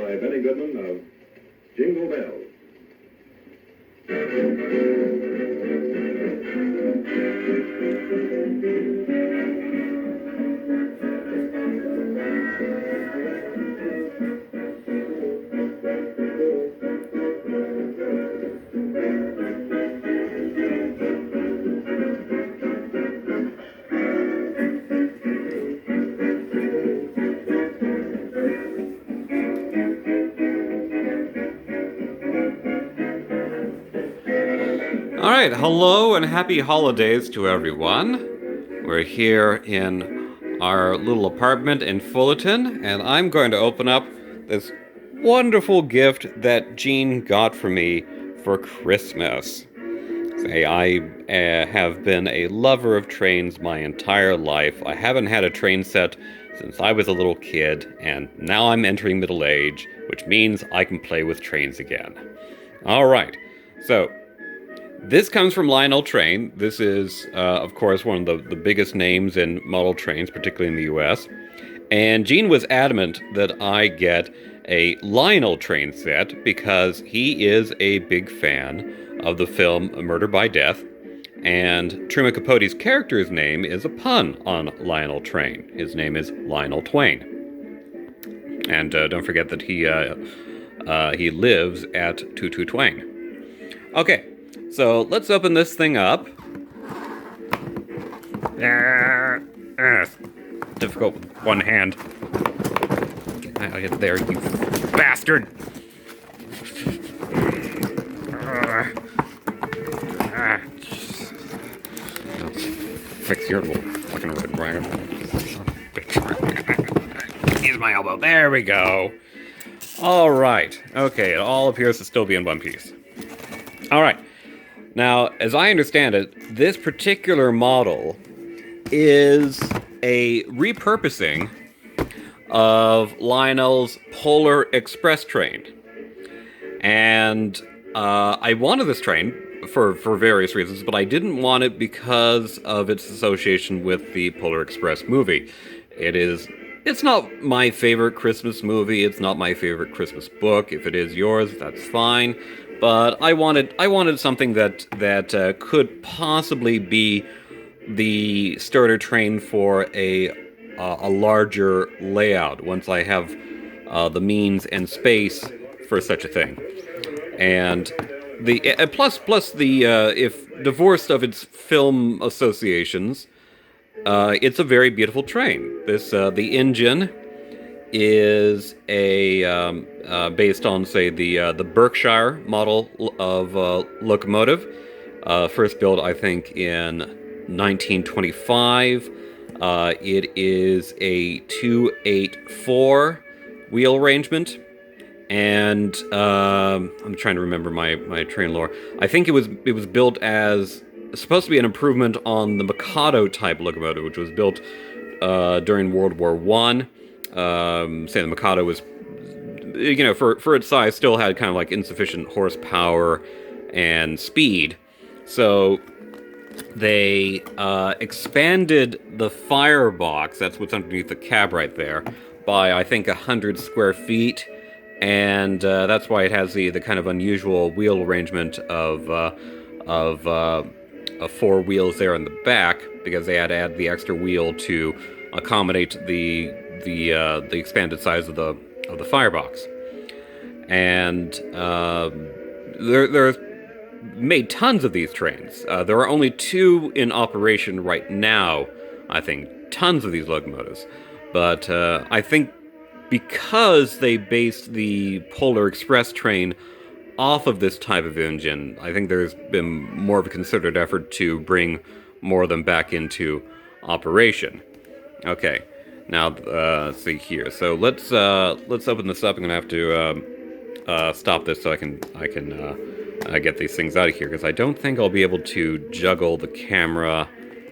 By Benny Goodman of Jingle Bells. All right, hello and happy holidays to everyone. We're here in our little apartment in Fullerton, and I'm going to open up this wonderful gift that Jean got for me for Christmas. I have been a lover of trains my entire life. I haven't had a train set since I was a little kid, and now I'm entering middle age, which means I can play with trains again. All right, so this comes from Lionel Train. This is, of course, one of the biggest names in model trains, particularly in the U.S. And Gene was adamant that I get a Lionel Train set because he is a big fan of the film Murder by Death. And Truman Capote's character's name is a pun on Lionel Train. His name is Lionel Twain. And don't forget that he lives at 22 Twain. Okay. So let's open this thing up. It's difficult with one hand. I'll get there, you bastard. Fix your little fucking red rag. Use my elbow. There we go. All right. Okay, it all appears to still be in one piece. All right. Now, as I understand it, this particular model is a repurposing of Lionel's Polar Express train. And I wanted this train for various reasons, but I didn't want it because of its association with the Polar Express movie. It's not my favorite Christmas movie, it's not my favorite Christmas book. If it is yours, that's fine. But I wanted something that could possibly be the starter train for a larger layout once I have the means and space for such a thing. And the plus the if divorced of its film associations, it's a very beautiful train. The engine is based on, say, the Berkshire model of locomotive, first built, I think, in 1925. It is a 284 wheel arrangement, and I'm trying to remember my train lore. I think it was built as supposed to be an improvement on the Mikado type locomotive, which was built during World War I. Say the Mikado was, for its size, still had kind of like insufficient horsepower and speed. So they expanded the firebox, that's what's underneath the cab right there, by I think 100 square feet. And that's why it has the kind of unusual wheel arrangement of 4 wheels there in the back, because they had to add the extra wheel to accommodate the expanded size of the firebox. And they're made tons of these trains. There are only 2 in operation right now, I think. Tons of these locomotives. But I think because they based the Polar Express train off of this type of engine, I think there's been more of a concerted effort to bring more of them back into operation. Okay, now let's see here. So let's open this up. I'm gonna have to stop this so I can get these things out of here, because I don't think I'll be able to juggle the camera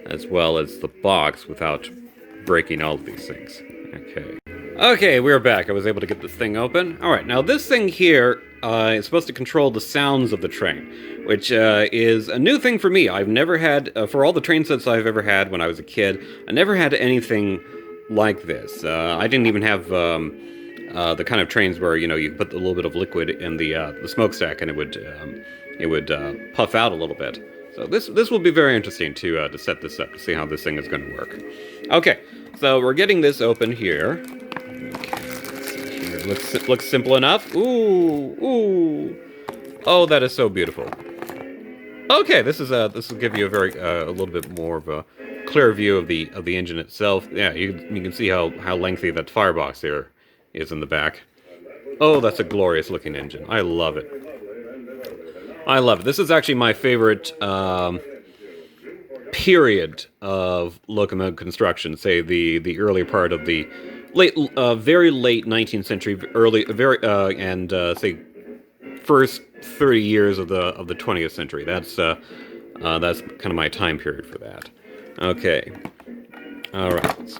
as well as the box without breaking all of these things. Okay, we're back. I was able to get this thing open. All right, now this thing here is supposed to control the sounds of the train, which is a new thing for me. I've never had, for all the train sets I've ever had when I was a kid, I never had anything like this. I didn't even have the kind of trains where you put a little bit of liquid in the smokestack and it would puff out a little bit. So this will be very interesting to set this up to see how this thing is going to work. Okay, so we're getting this open here. Okay, let's see here. Looks simple enough. Ooh. Oh, that is so beautiful. Okay, this will give you a little bit more of a clear view of the engine itself. Yeah, you can see how lengthy that firebox there is in the back. Oh, that's a glorious looking engine. I love it. I love it. This is actually my favorite period of locomotive construction. Say the early part of the very late 19th century, say first 30 years of the 20th century. That's kind of my time period for that. Okay. All right. So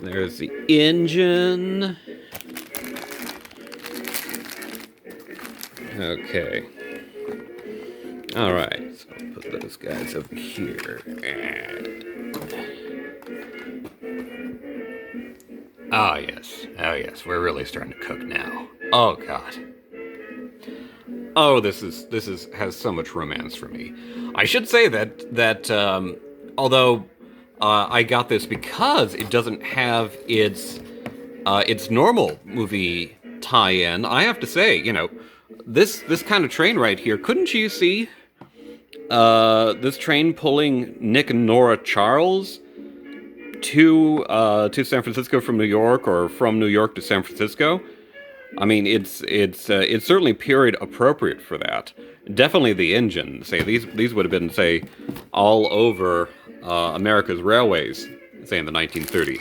there's the engine. Okay. All right. So I'll put those guys over here. Oh yes. We're really starting to cook now. Oh God. Oh, this has so much romance for me. I should say that although I got this because it doesn't have its normal movie tie-in, I have to say, this kind of train right here. Couldn't you see this train pulling Nick and Nora Charles to San Francisco from New York, or from New York to San Francisco? I mean, it's certainly period appropriate for that. Definitely the engine. Say these would have been, say, all over America's railways, say in the 1930s.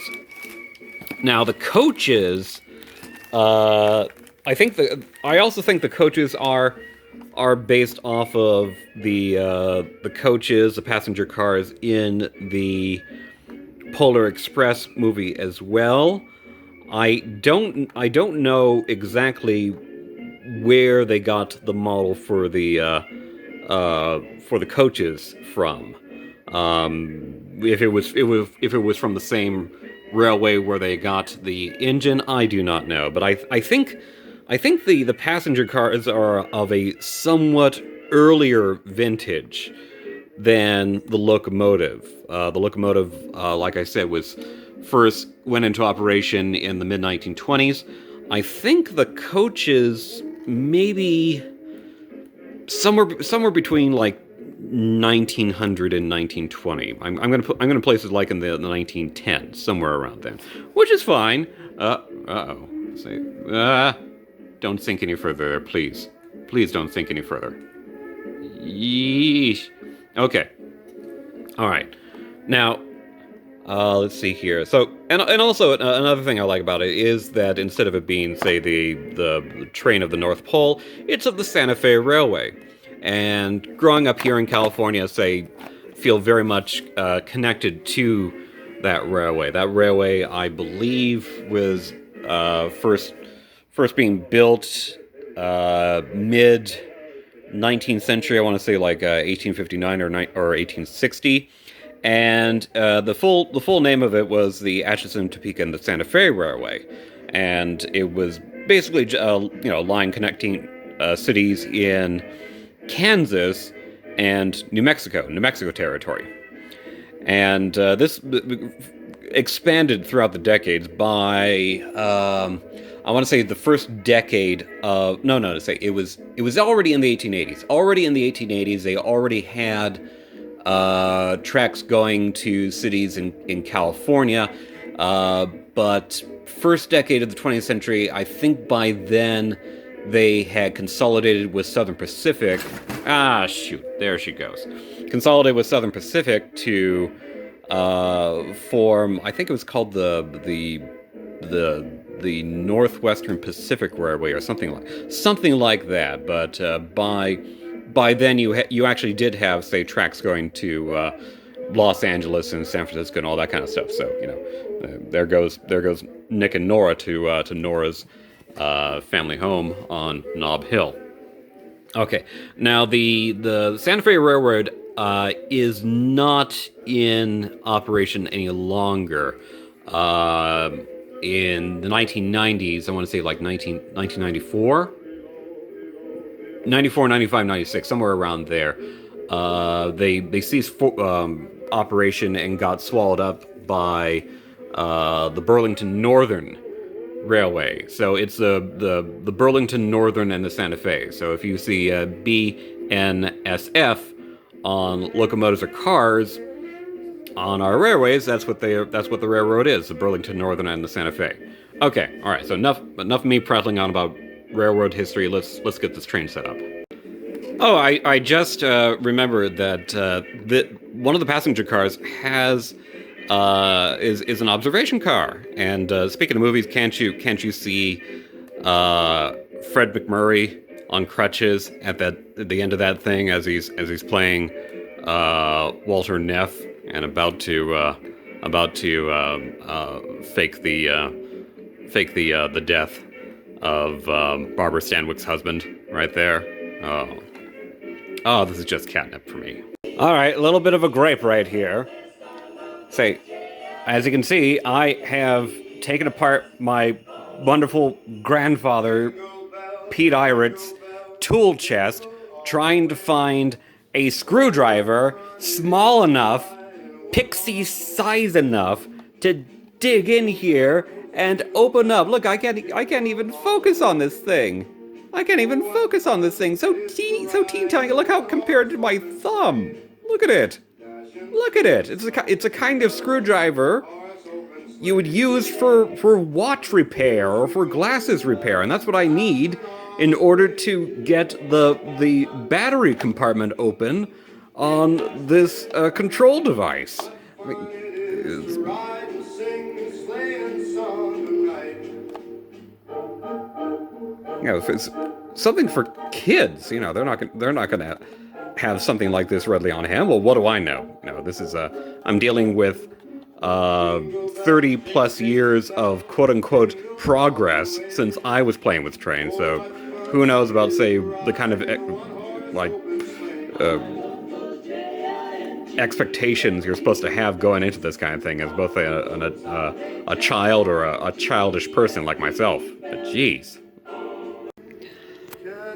Now the coaches, I also think the coaches are based off of the coaches, the passenger cars in the Polar Express movie as well. I don't know exactly where they got the model for the coaches from. If it was from the same railway where they got the engine, I do not know. But I think the passenger cars are of a somewhat earlier vintage than the locomotive. The locomotive, like I said, first went into operation in the mid-1920s. I think the coaches maybe somewhere between like 1900 and 1920. I'm gonna place it like in the 1910s, somewhere around then, which is fine. Uh-oh. Don't sink any further there, please. Please don't sink any further. Yeesh. Okay. All right. Now, let's see here. So, and also another thing I like about it is that instead of it being, say, the train of the North Pole, it's of the Santa Fe Railway. And growing up here in California, say, feel very much connected to that railway. That railway, I believe, was first being built mid 19th century. I want to say like 1859 or 1860. And the full name of it was the Atchison, Topeka, and the Santa Fe Railway, and it was basically a line connecting cities in Kansas and New Mexico Territory, and this expanded throughout the decades. By I want to say the first decade of it was already in the 1880s. Already in the 1880s, they already had tracks going to cities in California, but first decade of the 20th century, I think by then they had consolidated with Southern Pacific. Ah, shoot, there she goes. Consolidated with Southern Pacific to form, I think it was called the Northwestern Pacific Railway or something like that. But by then you actually did have, say, tracks going to Los Angeles and San Francisco and all that kind of stuff. So there goes Nick and Nora to Nora's family home on Nob Hill. Okay, now the Santa Fe Railroad is not in operation any longer. in the 1990s. I want to say like 1994, 94, 95, 96, somewhere around there. They ceased operation and got swallowed up by the Burlington Northern Railway. So it's the Burlington Northern and the Santa Fe. So if you see BNSF on locomotives or cars on our railways, that's what the railroad is, the Burlington Northern and the Santa Fe. Okay, all right. So enough of me prattling on about railroad history. Let's get this train set up. Oh, I just remembered that one of the passenger cars has is an observation car. And speaking of movies, can't you see Fred McMurray on crutches at the end of that thing as he's playing Walter Neff and about to fake the death of Barbara Stanwyck's husband right there. Oh, this is just catnip for me. All right, a little bit of a gripe right here. Say, as you can see, I have taken apart my wonderful grandfather, Pete Irett's tool chest, trying to find a screwdriver small enough, pixie size enough, to dig in here and open up. Look, I can't even focus on this thing. I can't even focus on this thing. So teeny tiny. Look how compared to my thumb. Look at it. Look at it. It's a kind of screwdriver you would use for watch repair or for glasses repair, and that's what I need in order to get the battery compartment open on this control device. I mean, if it's something for kids, they're not gonna have something like this readily on hand. Well, what do I know? No, this is I'm dealing with 30 plus years of quote unquote progress since I was playing with trains. So who knows about, say, the kind of expectations you're supposed to have going into this kind of thing as both a child or a childish person like myself. But geez.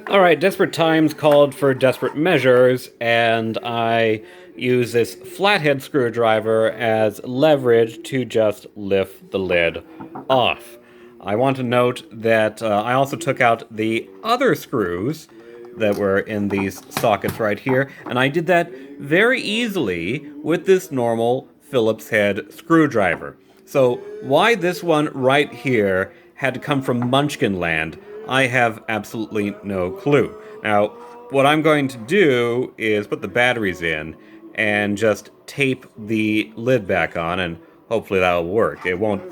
All right, desperate times called for desperate measures, and I use this flathead screwdriver as leverage to just lift the lid off. I want to note that I also took out the other screws that were in these sockets right here, and I did that very easily with this normal Phillips head screwdriver. So why this one right here had to come from Munchkin Land, I have absolutely no clue. Now, what I'm going to do is put the batteries in and just tape the lid back on, and hopefully that'll work. It won't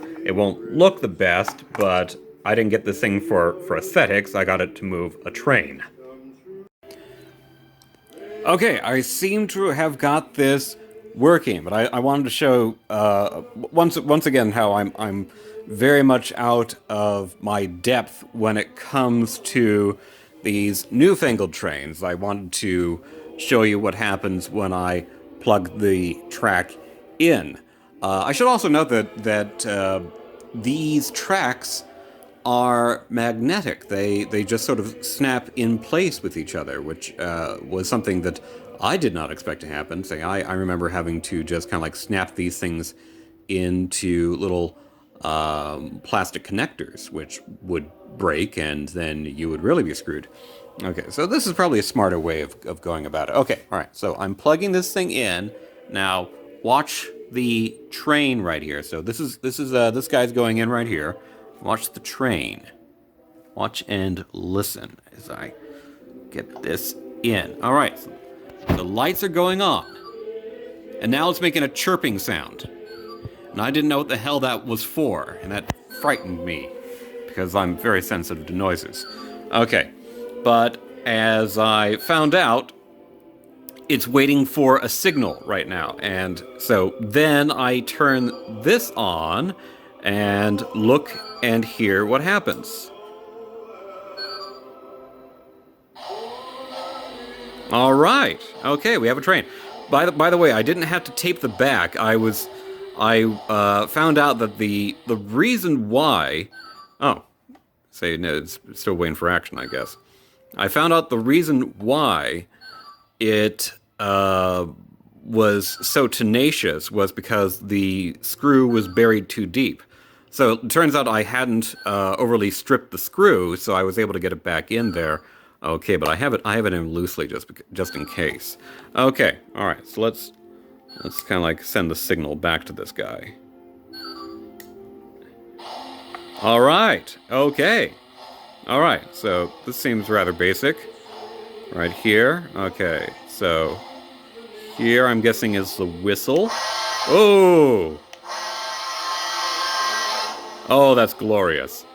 look the best, but I didn't get this thing for aesthetics. I got it to move a train. Okay, I seem to have got this working, but I wanted to show once again how I'm very much out of my depth when it comes to these newfangled trains. I wanted to show you what happens when I plug the track in. I should also note that these tracks are magnetic. They just sort of snap in place with each other, which was something that I did not expect to happen. Say, I remember having to just kind of like snap these things into little plastic connectors, which would break, and then you would really be screwed. Okay, so this is probably a smarter way of going about it. Okay, all right, so I'm plugging this thing in. Now, watch the train right here. So this guy's going in right here. Watch the train. Watch and listen as I get this in. All right, so the lights are going on, and now it's making a chirping sound. And I didn't know what the hell that was for, and that frightened me, because I'm very sensitive to noises. Okay, but as I found out, it's waiting for a signal right now, and so then I turn this on and look and hear what happens. All right, okay, we have a train. By the way, I didn't have to tape the back. I was I found out that the reason why... Oh, say no, it's still waiting for action, I guess. I found out the reason why it was so tenacious was because the screw was buried too deep. So it turns out I hadn't overly stripped the screw, so I was able to get it back in there. Okay, but I have it in loosely just in case. Okay, all right. So let's kind of like send the signal back to this guy. All right. Okay. All right. So this seems rather basic. Right here. Okay. So here I'm guessing is the whistle. Oh. Oh, that's glorious.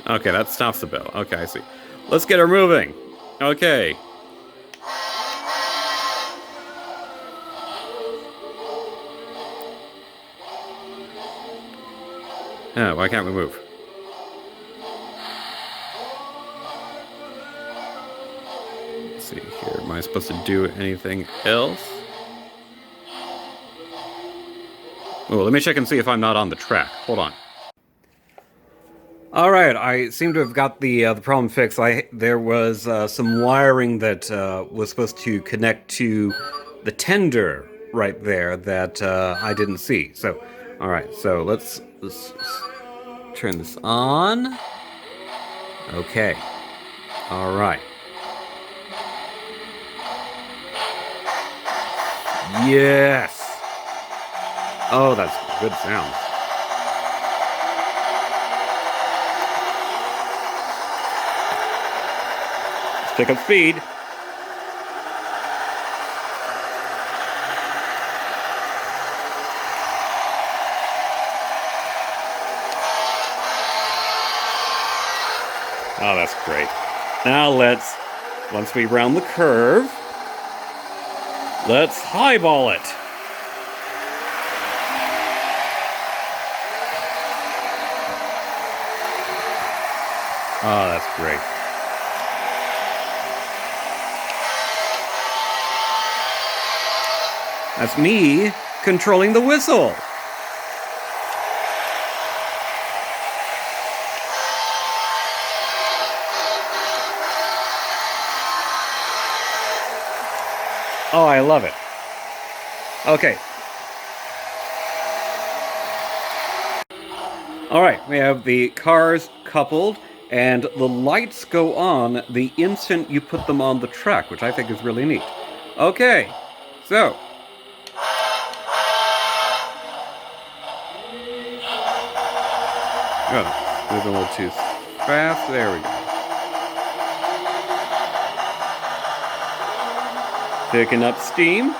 Okay, that stops the bell. Okay, I see. Let's get her moving. Okay. Oh, why can't we move? Let's see here. Am I supposed to do anything else? Oh, let me check and see if I'm not on the track. Hold on. All right, I seem to have got the problem fixed. There was some wiring that was supposed to connect to the tender right there that I didn't see. So, all right, so let's turn this on. Okay. All right. Yes. Oh, that's good sound. Let's pick up speed. Oh, that's great. Now once we round the curve, let's highball it. Oh, that's great. That's me controlling the whistle. Oh, I love it. Okay. All right, we have the cars coupled, and the lights go on the instant you put them on the track, which I think is really neat. Okay, so. Oh, moving a little too fast. There we go. Picking up steam.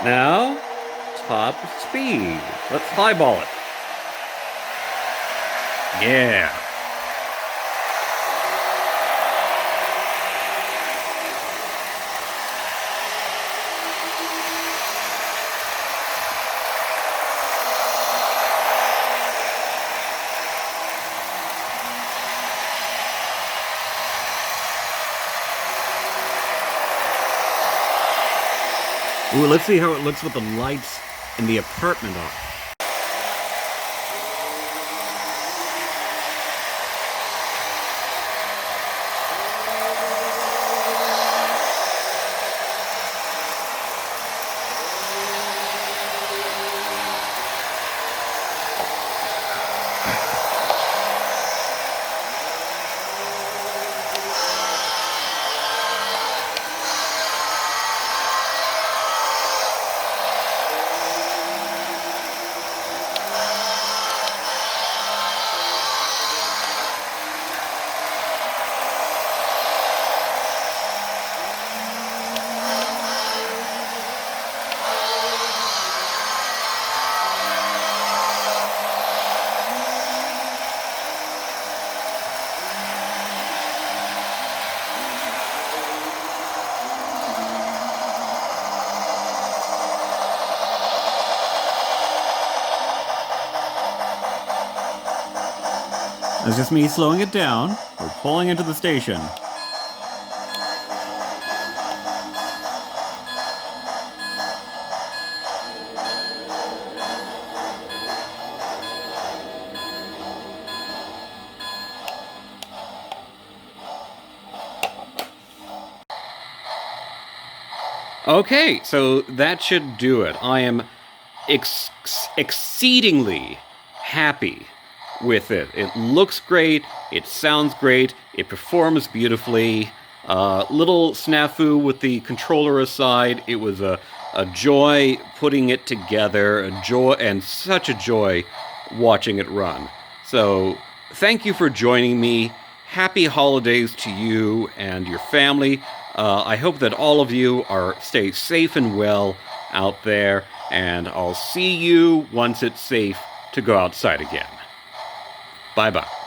Now, top speed. Let's highball it. Yeah. Ooh, let's see how it looks with the lights in the apartment on. That's just me slowing it down. We're pulling into the station. Okay, so that should do it. I am exceedingly happy with it. It looks great, it sounds great, it performs beautifully. Little snafu with the controller aside, it was a joy putting it together, a joy, and such a joy watching it run. So thank you for joining me. Happy holidays to you and your family. I hope that all of you stay safe and well out there, and I'll see you once it's safe to go outside again. Bye-bye.